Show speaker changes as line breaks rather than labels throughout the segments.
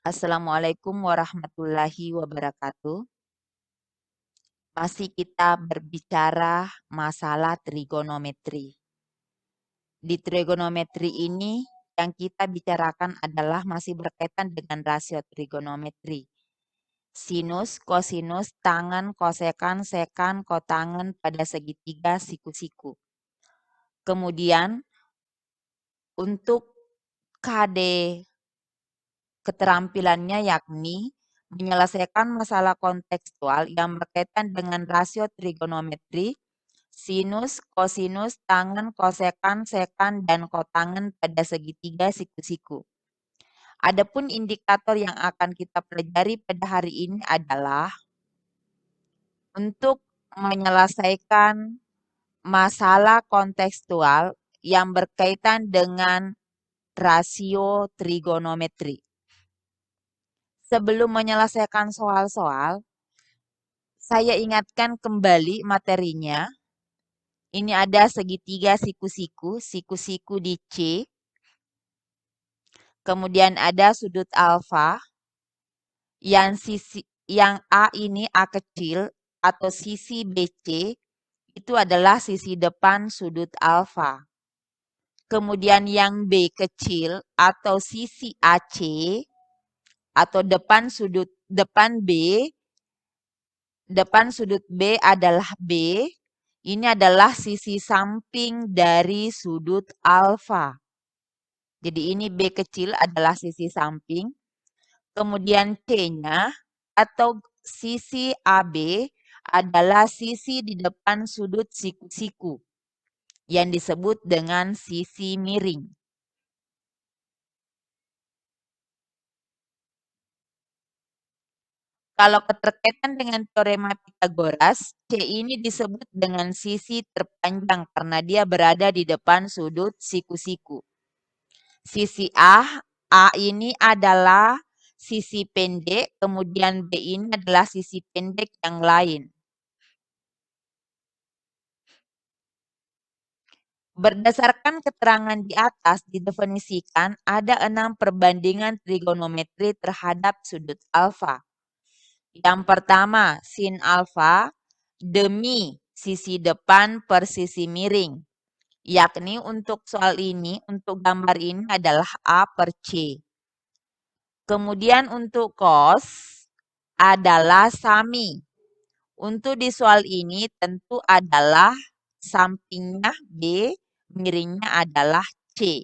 Assalamualaikum warahmatullahi wabarakatuh. Masih kita berbicara masalah trigonometri. Di trigonometri ini yang kita bicarakan adalah masih berkaitan dengan rasio trigonometri. Sinus, kosinus, tangen, kosekan, sekan, kotangen pada segitiga, siku-siku. Kemudian untuk KD keterampilannya yakni menyelesaikan masalah kontekstual yang berkaitan dengan rasio trigonometri, sinus, kosinus, tangen, kosekan, sekan, dan kotangen pada segitiga, siku-siku. Adapun indikator yang akan kita pelajari pada hari ini adalah untuk menyelesaikan masalah kontekstual yang berkaitan dengan rasio trigonometri. Sebelum menyelesaikan soal-soal, saya ingatkan kembali materinya. Ini ada segitiga siku-siku, siku-siku di C. Kemudian ada sudut alfa. Yang A ini A kecil atau sisi BC itu adalah sisi depan sudut alfa. Kemudian yang B kecil atau sisi AC atau depan sudut B adalah B. Ini adalah sisi samping dari sudut alfa. Jadi ini B kecil adalah sisi samping. Kemudian C-nya atau sisi AB adalah sisi di depan sudut siku-siku yang disebut dengan sisi miring. Kalau keterkaitan dengan teorema Pythagoras, C ini disebut dengan sisi terpanjang karena dia berada di depan sudut siku-siku. Sisi A ini adalah sisi pendek, kemudian B ini adalah sisi pendek yang lain. Berdasarkan keterangan di atas didefinisikan ada 6 perbandingan trigonometri terhadap sudut alfa. Yang pertama, sin alfa demi sisi depan per sisi miring. Yakni untuk soal ini, untuk gambar ini adalah A per C. Kemudian untuk cos adalah sami. Untuk di soal ini tentu adalah sampingnya B, miringnya adalah C.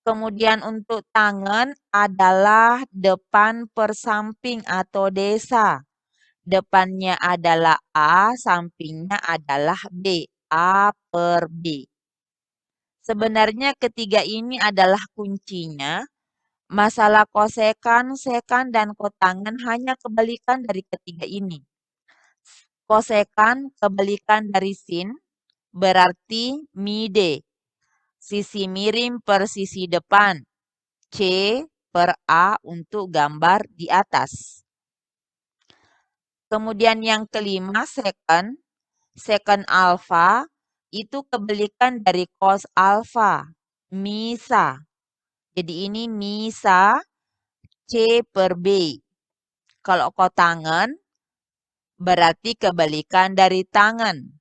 Kemudian untuk tangen adalah depan per samping atau desa. Depannya adalah A, sampingnya adalah B. A per B. Sebenarnya ketiga ini adalah kuncinya. Masalah kosekan, sekan, dan kotangen hanya kebalikan dari ketiga ini. Kosekan kebalikan dari sin, berarti mide. Sisi miring per sisi depan. C per A untuk gambar di atas. Kemudian yang kelima, secant alfa, itu kebalikan dari cos alfa, misa. Jadi ini misa C per B. Kalau kotangen, berarti kebalikan dari tangen.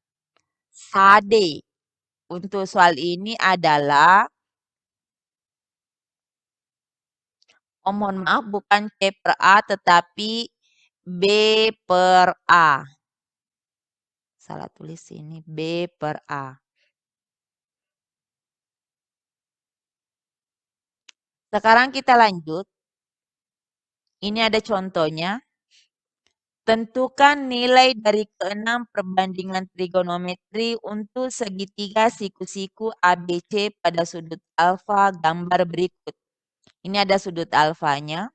Sade. Untuk soal ini adalah, mohon maaf bukan C per A, tetapi B per A. Salah tulis ini, B per A. Sekarang kita lanjut. Ini ada contohnya. Tentukan nilai dari keenam perbandingan trigonometri untuk segitiga siku-siku ABC pada sudut alfa gambar berikut. Ini ada sudut alfanya.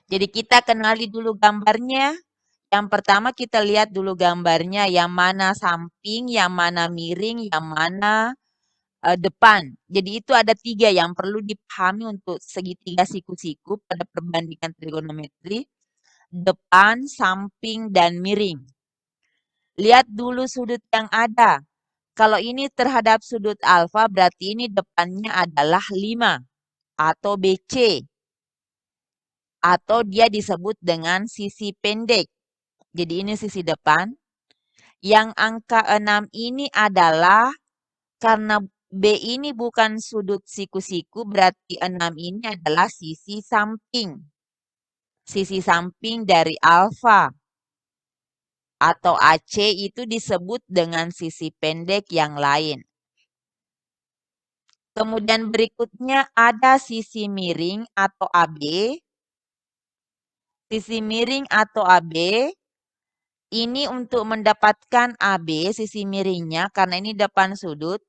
Jadi kita kenali dulu gambarnya. Yang pertama kita lihat dulu gambarnya, yang mana samping, yang mana miring, yang mana depan. Jadi itu ada 3 yang perlu dipahami untuk segitiga siku-siku pada perbandingan trigonometri. Depan, samping, dan miring. Lihat dulu sudut yang ada. Kalau ini terhadap sudut alfa berarti ini depannya adalah 5. atau BC, atau dia disebut dengan sisi pendek. Jadi ini sisi depan. Yang angka 6 ini adalah karena B ini bukan sudut siku-siku, berarti 6 ini adalah sisi samping. Sisi samping dari alfa atau AC itu disebut dengan sisi pendek yang lain. Kemudian berikutnya ada sisi miring atau AB. Sisi miring atau AB ini untuk mendapatkan AB, sisi miringnya, karena ini depan sudut,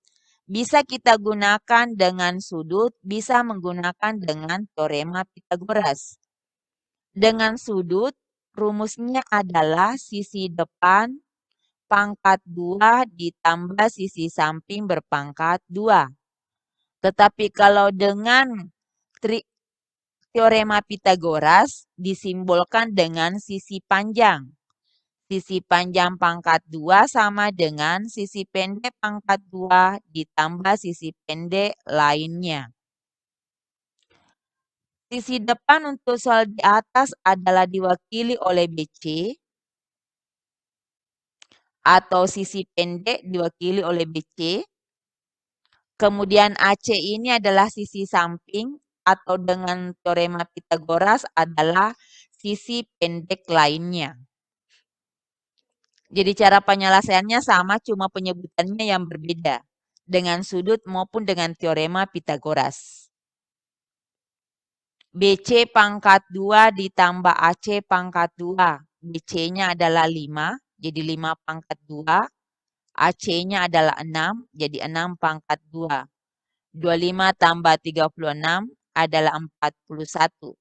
bisa kita gunakan dengan sudut, bisa menggunakan dengan teorema Pythagoras. Dengan sudut, rumusnya adalah sisi depan pangkat 2 ditambah sisi samping berpangkat 2. Tetapi kalau dengan teorema Pythagoras disimbolkan dengan sisi panjang. Sisi panjang pangkat 2 sama dengan sisi pendek pangkat 2 ditambah sisi pendek lainnya. Sisi depan untuk soal di atas adalah diwakili oleh BC, atau sisi pendek diwakili oleh BC. Kemudian AC ini adalah sisi samping, atau dengan teorema Pythagoras adalah sisi pendek lainnya. Jadi cara penyelesaiannya sama, cuma penyebutannya yang berbeda. Dengan sudut maupun dengan teorema Pythagoras. BC pangkat 2 ditambah AC pangkat 2. BC-nya adalah 5, jadi 5 pangkat 2. AC-nya adalah 6, jadi 6 pangkat 2. 25 tambah 36 adalah 41.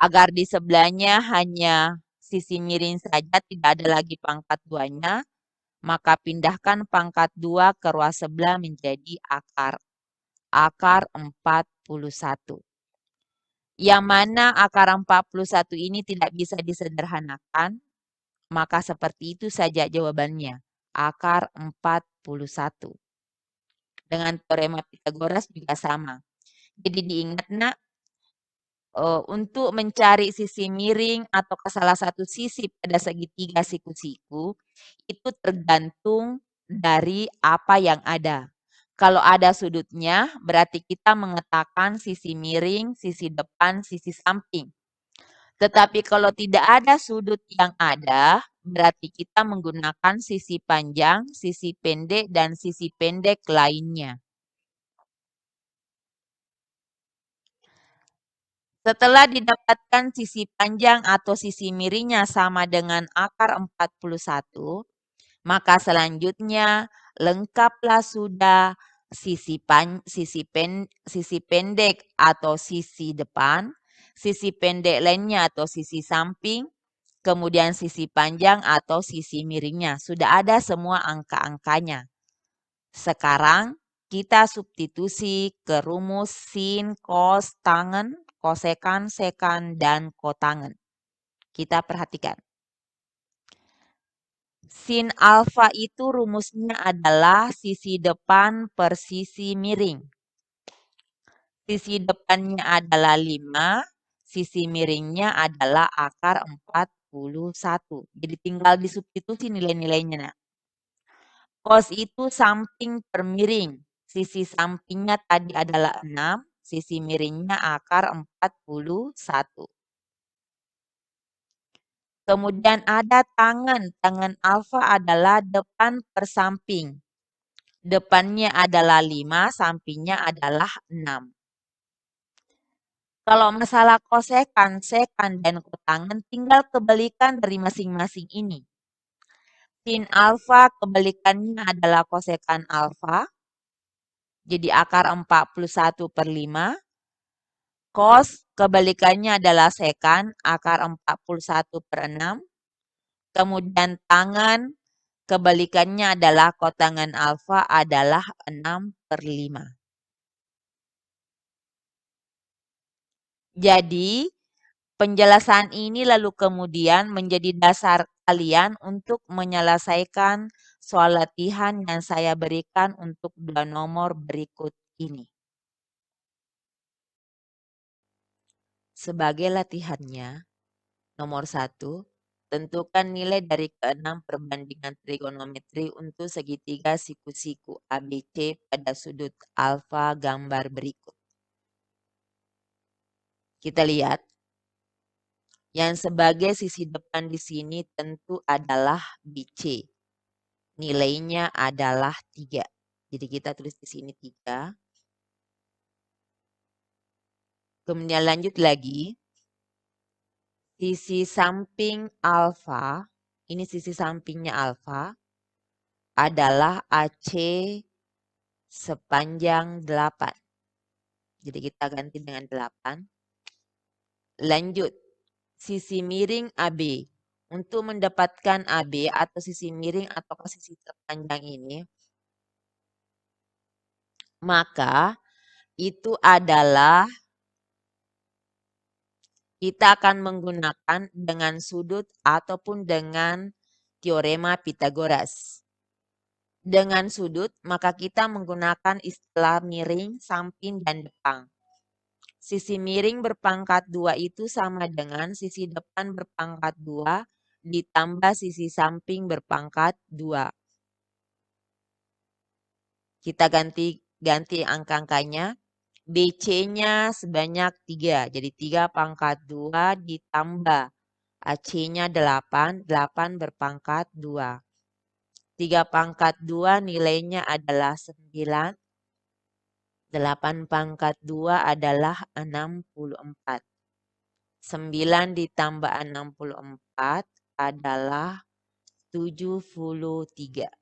Agar di sebelahnya hanya sisi miring saja, tidak ada lagi pangkat 2-nya, maka pindahkan pangkat 2 ke ruas sebelah menjadi akar. Akar 41. Yang mana akar 41 ini tidak bisa disederhanakan, maka seperti itu saja jawabannya. Akar 41. Dengan teorema Pythagoras juga sama. Jadi diingat nak, untuk mencari sisi miring atau ke salah satu sisi pada segitiga siku-siku, itu tergantung dari apa yang ada. Kalau ada sudutnya, berarti kita mengatakan sisi miring, sisi depan, sisi samping. Tetapi kalau tidak ada sudut yang ada, berarti kita menggunakan sisi panjang, sisi pendek, dan sisi pendek lainnya. Setelah didapatkan sisi panjang atau sisi miringnya sama dengan akar 41, maka selanjutnya lengkaplah sudah sisi pendek atau sisi depan, sisi pendek lainnya atau sisi samping, kemudian sisi panjang atau sisi miringnya. Sudah ada semua angka-angkanya. Sekarang kita substitusi ke rumus sin, cos, tangen, kosekan, sekan, dan kotangen. Kita perhatikan. Sin alfa itu rumusnya adalah sisi depan per sisi miring. Sisi depannya adalah 5, sisi miringnya adalah akar 41. Jadi tinggal disubstitusi nilai-nilainya. Nah. Cos itu samping per miring. Sisi sampingnya tadi adalah 6, sisi miringnya akar 41. Kemudian ada tangan. Tangan alfa adalah depan per samping. Depannya adalah 5, sampingnya adalah 6. Kalau masalah kosekan, sekan, dan kotangen tinggal kebalikan dari masing-masing ini. Sin alfa kebalikannya adalah kosekan alfa. Jadi akar 41 per 5. Cos kebalikannya adalah sekan, akar 41 per 6. Kemudian tangen kebalikannya adalah kotangen alfa adalah 6 per 5. Jadi, penjelasan ini lalu kemudian menjadi dasar kalian untuk menyelesaikan soal latihan yang saya berikan untuk 2 nomor berikut ini. Sebagai latihannya, nomor 1, tentukan nilai dari keenam perbandingan trigonometri untuk segitiga siku-siku ABC pada sudut alfa gambar berikut. Kita lihat, yang sebagai sisi depan di sini tentu adalah BC. Nilainya adalah 3. Jadi kita tulis di sini 3. Kemudian lanjut lagi. Sisi samping alfa, ini sisi sampingnya alfa, adalah AC sepanjang 8. Jadi kita ganti dengan 8. Lanjut, sisi miring AB. Untuk mendapatkan AB atau sisi miring atau sisi terpanjang ini, maka itu adalah kita akan menggunakan dengan sudut ataupun dengan teorema Pythagoras. Dengan sudut, maka kita menggunakan istilah miring, samping, dan depan. Sisi miring berpangkat 2 itu sama dengan sisi depan berpangkat 2 ditambah sisi samping berpangkat 2. Kita ganti angka-angkanya. BC-nya sebanyak 3. Jadi 3 pangkat 2 ditambah AC-nya 8. 8 berpangkat 2. 3 pangkat 2 nilainya adalah 9. 8 pangkat 2 adalah 64. 9 ditambah 64 adalah 73.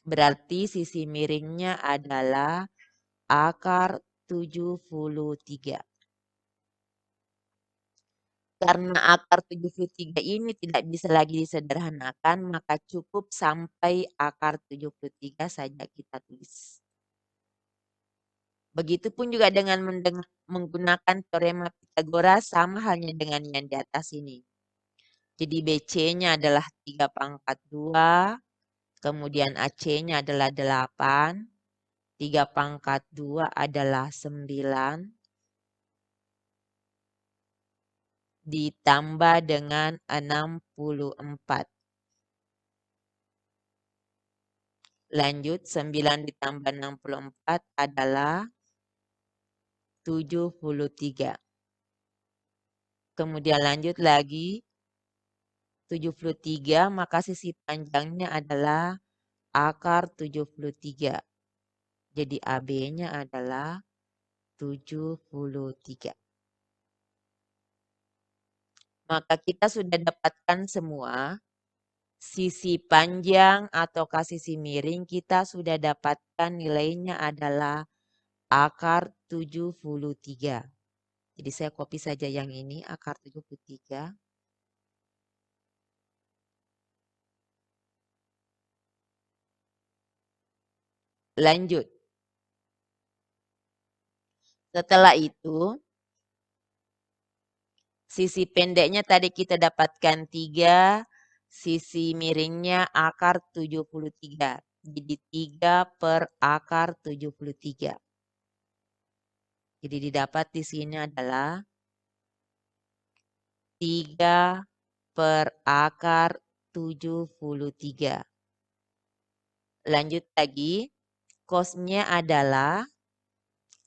Berarti sisi miringnya adalah akar 73. Karena akar 73 ini tidak bisa lagi disederhanakan, maka cukup sampai akar 73 saja kita tulis. Begitupun juga dengan menggunakan teorema Pythagoras, sama halnya dengan yang di atas ini. Jadi BC-nya adalah 3 pangkat 2, kemudian AC-nya adalah 8, 3 pangkat 2 adalah 9, ditambah dengan 64. Lanjut, 9 ditambah 64 adalah 73. Kemudian lanjut lagi, 73, maka sisi panjangnya adalah akar 73. Jadi AB-nya adalah 73. Maka kita sudah dapatkan semua sisi panjang ataukah sisi miring, kita sudah dapatkan nilainya adalah akar 73. Jadi saya copy saja yang ini, akar 73. Lanjut. Setelah itu, sisi pendeknya tadi kita dapatkan 3, sisi miringnya akar 73. Jadi 3 per akar 73. Jadi didapat di sini adalah 3 per akar 73. Lanjut lagi, cos-nya adalah,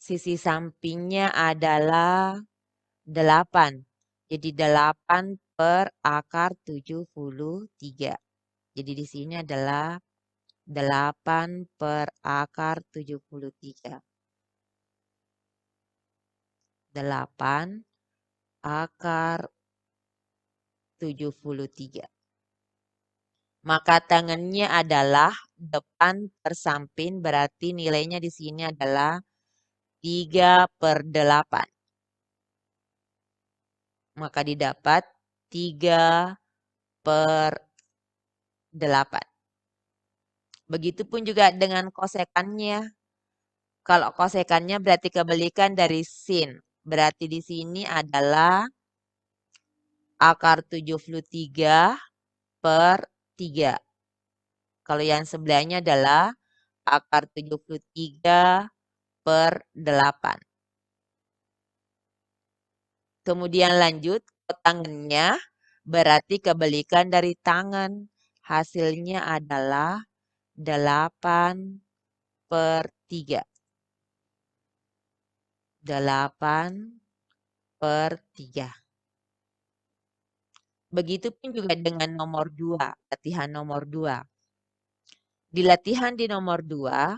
sisi sampingnya adalah 8. Jadi 8 per akar 73. Jadi di sini adalah 8 per akar 73. 8 akar 73. Maka tangannya adalah depan per samping, berarti nilainya di sini adalah 3 per 8. Maka didapat 3 per 8. Begitupun juga dengan kosekannya. Kalau kosekannya berarti kebalikan dari sin. Berarti di sini adalah akar 73 per 3. Kalau yang sebelahnya adalah akar 73 per 8. Kemudian lanjut ke tangannya, berarti kebalikan dari tangan. Hasilnya adalah 8/3. 8/3. Begitupun juga dengan nomor 2, latihan nomor 2. Di latihan di nomor 2,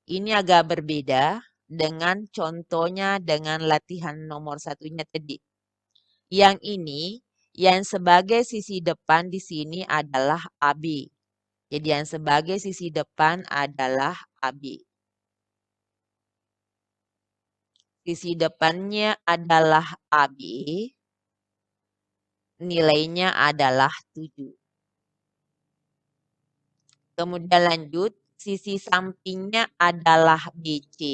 ini agak berbeda dengan contohnya dengan latihan nomor satunya tadi. Yang ini, yang sebagai sisi depan di sini adalah AB. Jadi yang sebagai sisi depan adalah AB. Sisi depannya adalah AB. Nilainya adalah 7. Kemudian lanjut, sisi sampingnya adalah BC.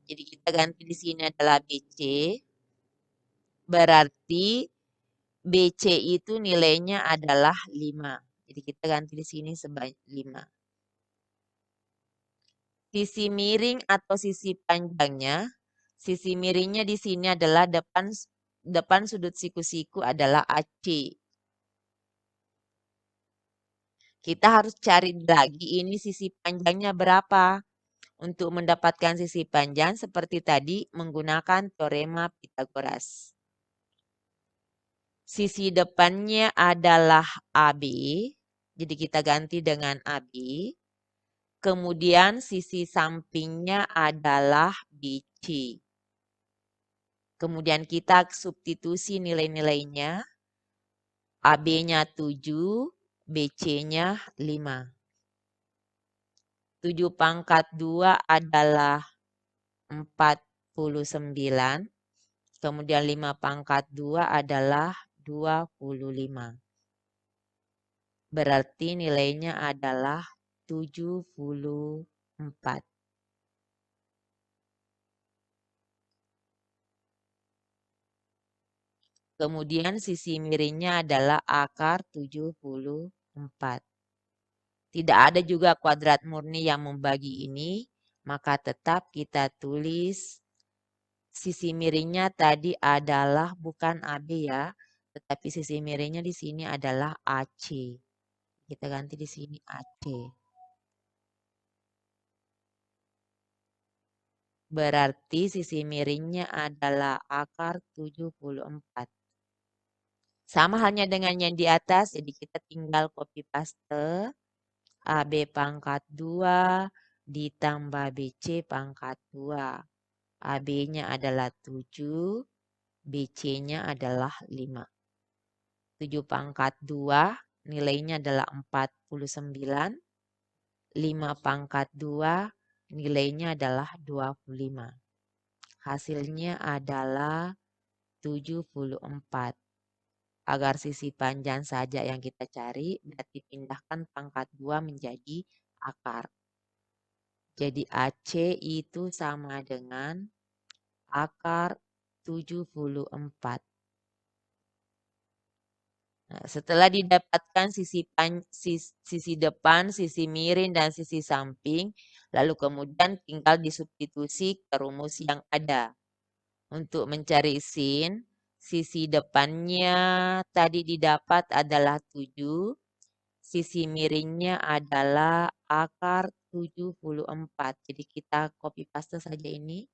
Jadi kita ganti di sini adalah BC. Berarti BC itu nilainya adalah 5. Jadi kita ganti di sini sebanyak 5. Sisi miring atau sisi panjangnya, sisi miringnya di sini adalah depan sudut siku-siku adalah AC. Kita harus cari lagi ini sisi panjangnya berapa. Untuk mendapatkan sisi panjang seperti tadi menggunakan teorema Pythagoras. Sisi depannya adalah AB, jadi kita ganti dengan AB. Kemudian sisi sampingnya adalah BC. Kemudian kita substitusi nilai-nilainya. AB-nya 7, BC-nya 5. 7/2 adalah 49. Kemudian 5/2 adalah 25. Berarti nilainya adalah 74. Kemudian sisi miringnya adalah akar 74. Tidak ada juga kuadrat murni yang membagi ini, maka tetap kita tulis sisi miringnya tadi adalah bukan AB ya, tetapi sisi miringnya di sini adalah AC. Kita ganti di sini AC. Berarti sisi miringnya adalah akar 74. Sama halnya dengan yang di atas, jadi kita tinggal copy paste. AB pangkat 2 ditambah BC pangkat 2. AB-nya adalah 7, BC-nya adalah 5. 7/2 nilainya adalah 49. 5/2 nilainya adalah 25. Hasilnya adalah 74. Agar sisi panjang saja yang kita cari, berarti pindahkan pangkat 2 menjadi akar. Jadi AC itu sama dengan akar 74. Nah, setelah didapatkan sisi depan, sisi miring, dan sisi samping, lalu kemudian tinggal disubstitusi ke rumus yang ada. Untuk mencari sin, sisi depannya tadi didapat adalah 7, sisi miringnya adalah akar 74. Jadi kita copy paste saja ini,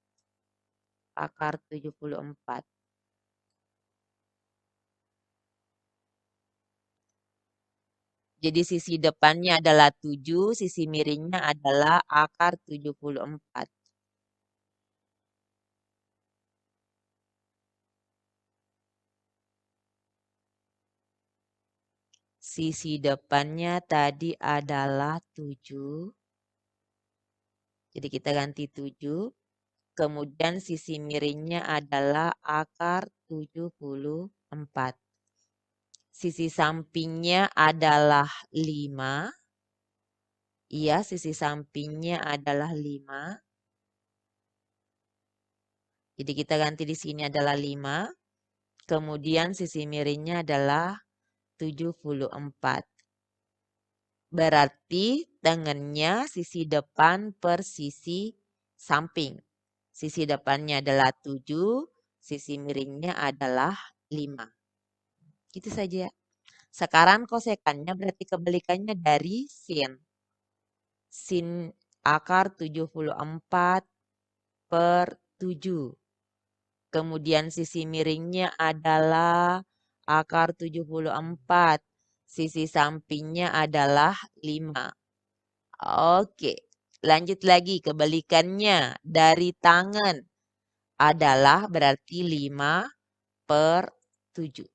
akar 74. Jadi sisi depannya adalah 7, sisi miringnya adalah akar 74. Sisi depannya tadi adalah 7. Jadi kita ganti 7. Kemudian sisi miringnya adalah akar 74. Sisi sampingnya adalah 5. Iya, sisi sampingnya adalah 5. Jadi kita ganti di sini adalah 5. Kemudian sisi miringnya adalah 74. Berarti tangannya sisi depan per sisi samping. Sisi depannya adalah 7, Sisi miringnya adalah 5. Gitu saja. Sekarang kosekannya berarti kebalikannya dari sin. Sin akar 74 per 7. Kemudian sisi miringnya adalah akar 74. Sisi sampingnya adalah 5. Oke, lanjut lagi kebalikannya dari tangan adalah berarti 5 per 7.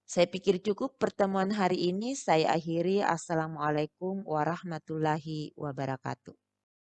Saya pikir cukup pertemuan hari ini. Saya akhiri. Assalamualaikum warahmatullahi wabarakatuh.